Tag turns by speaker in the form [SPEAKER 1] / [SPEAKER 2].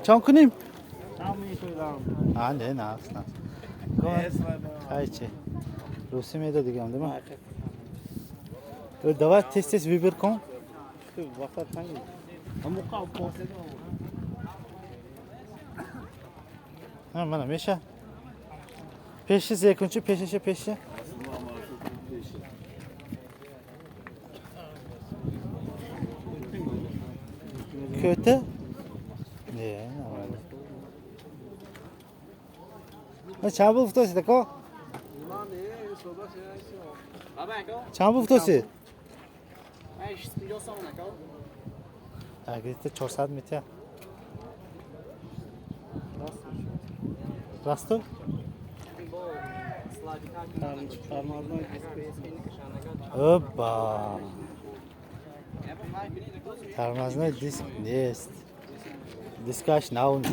[SPEAKER 1] چند کنیم؟
[SPEAKER 2] چند میتونم.
[SPEAKER 1] نه اصلا. هایچه. روسی میده دیگه هم دم. دوا تست ویبر کن.
[SPEAKER 2] وقت تنگی. هم مقام پوسه
[SPEAKER 1] نه من میشه. پیش زیکنچی پیشه. Kötü? Ne? Ne çabuk uftosi de ko? çabuk uftosi. Agite 400 metre. Rasto? Hoppa. Tarmazna disk nest. Diskaş naun.